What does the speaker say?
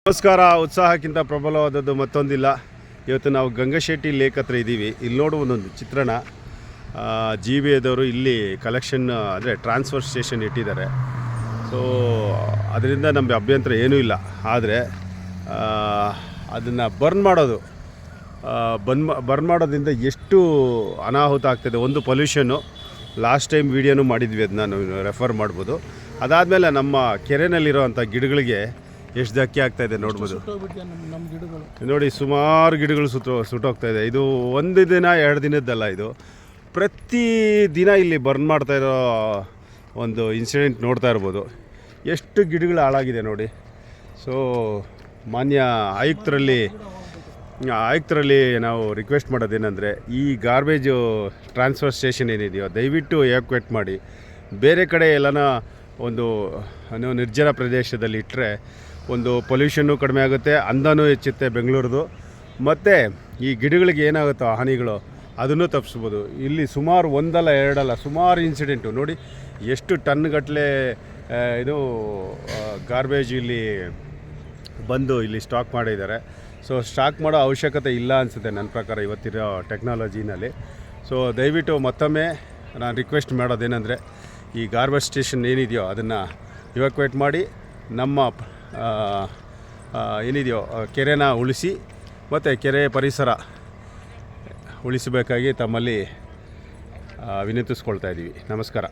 ನಮಸ್ಕಾರ. ಉತ್ಸಾಹಕ್ಕಿಂತ ಪ್ರಬಲವಾದದ್ದು ಮತ್ತೊಂದಿಲ್ಲ. ಇವತ್ತು ನಾವು ಗಂಗಶೆಟ್ಟಿ ಲೇಕ್ ಹತ್ರ ಇದ್ದೀವಿ. ಇಲ್ಲಿ ನೋಡು ಒಂದೊಂದು ಚಿತ್ರಣ. GBAದವರು ಇಲ್ಲಿ ಕಲೆಕ್ಷನ್ ಅಂದರೆ ಟ್ರಾನ್ಸ್ಫರ್ ಸ್ಟೇಷನ್ ಇಟ್ಟಿದ್ದಾರೆ. ಸೊ ಅದರಿಂದ ನಮಗೆ ಅಭ್ಯಂತರ ಏನೂ ಇಲ್ಲ. ಆದರೆ ಅದನ್ನು ಬರ್ನ್ ಮಾಡೋದ್ರಿಂದ ಎಷ್ಟು ಅನಾಹುತ ಆಗ್ತದೆ. ಒಂದು ಪೊಲ್ಯೂಷನ್ನು, ಲಾಸ್ಟ್ ಟೈಮ್ ವೀಡಿಯೋನೂ ಮಾಡಿದ್ವಿ, ಅದನ್ನ ನಾವು ರೆಫರ್ ಮಾಡ್ಬೋದು. ಅದಾದಮೇಲೆ ನಮ್ಮ ಕೆರೆಯಲ್ಲಿರೋವಂಥ ಗಿಡಗಳಿಗೆ ಎಷ್ಟು ಧಕ್ಕೆ ಆಗ್ತಾಯಿದೆ ನೋಡ್ಬೋದು. ನೋಡಿ, ಸುಮಾರು ಗಿಡಗಳು ಸುಟ್ಟೋಗ್ತಾಯಿದೆ. ಇದು ಒಂದು ದಿನ ಎರಡು ದಿನದ್ದಲ್ಲ, ಇದು ಪ್ರತಿ ದಿನ ಇಲ್ಲಿ ಬರ್ನ್ ಮಾಡ್ತಾಯಿರೋ ಒಂದು ಇನ್ಸಿಡೆಂಟ್ ನೋಡ್ತಾ ಇರ್ಬೋದು. ಎಷ್ಟು ಗಿಡಗಳು ಹಾಳಾಗಿದೆ ನೋಡಿ. ಸೊ ಮಾನ್ಯ ಆಯುಕ್ತರಲ್ಲಿ ನಾವು ರಿಕ್ವೆಸ್ಟ್ ಮಾಡೋದೇನೆಂದರೆ, ಈ ಗಾರ್ಬೇಜು ಟ್ರಾನ್ಸ್ಫರ್ ಸ್ಟೇಷನ್ ಏನಿದೆಯೋ ದಯವಿಟ್ಟು ಎವಾಕ್ಯುವೇಟ್ ಮಾಡಿ. ಬೇರೆ ಕಡೆ ಎಲ್ಲನ ಒಂದು ನಿರ್ಜನ ಪ್ರದೇಶದಲ್ಲಿ ಇಟ್ಟರೆ ಒಂದು ಪೊಲ್ಯೂಷನ್ನು ಕಡಿಮೆ ಆಗುತ್ತೆ, ಅಂದನೂ ಹೆಚ್ಚುತ್ತೆ ಬೆಂಗಳೂರದು. ಮತ್ತು ಈ ಗಿಡಗಳಿಗೆ ಏನಾಗುತ್ತೋ ಹಾನಿಗಳು ಅದನ್ನು ತಪ್ಪಿಸ್ಬೋದು. ಇಲ್ಲಿ ಸುಮಾರು ಒಂದಲ್ಲ ಎರಡಲ್ಲ ಸುಮಾರು ಇನ್ಸಿಡೆಂಟು ನೋಡಿ. ಎಷ್ಟು ಟನ್ಗಟ್ಟಲೆ ಇದು ಗಾರ್ಬೇಜ್ ಇಲ್ಲಿ ಬಂದು ಇಲ್ಲಿ ಸ್ಟಾಕ್ ಮಾಡಿದ್ದಾರೆ. ಸೊ ಸ್ಟಾಕ್ ಮಾಡೋ ಅವಶ್ಯಕತೆ ಇಲ್ಲ ಅನಿಸುತ್ತೆ ನನ್ನ ಪ್ರಕಾರ ಇವತ್ತಿರೋ ಟೆಕ್ನಾಲಜಿನಲ್ಲಿ. ಸೊ ದಯವಿಟ್ಟು ಮತ್ತೊಮ್ಮೆ ನಾನು ರಿಕ್ವೆಸ್ಟ್ ಮಾಡೋದೇನೆಂದರೆ, ಈ ಗಾರ್ಬೇಜ್ ಸ್ಟೇಷನ್ ಏನಿದೆಯೋ ಅದನ್ನು ಇವಾಕ್ಯುವೇಟ್ ಮಾಡಿ ನಮ್ಮ ಏನಿದೆಯೋ ಕೆರೆನ ಉಳಿಸಿ ಮತ್ತು ಕೆರೆ ಪರಿಸರ ಉಳಿಸಬೇಕಾಗಿ ತಮ್ಮಲ್ಲಿ ವಿನಂತಿಸ್ಕೊಳ್ತಾ ಇದ್ದೀವಿ. ನಮಸ್ಕಾರ.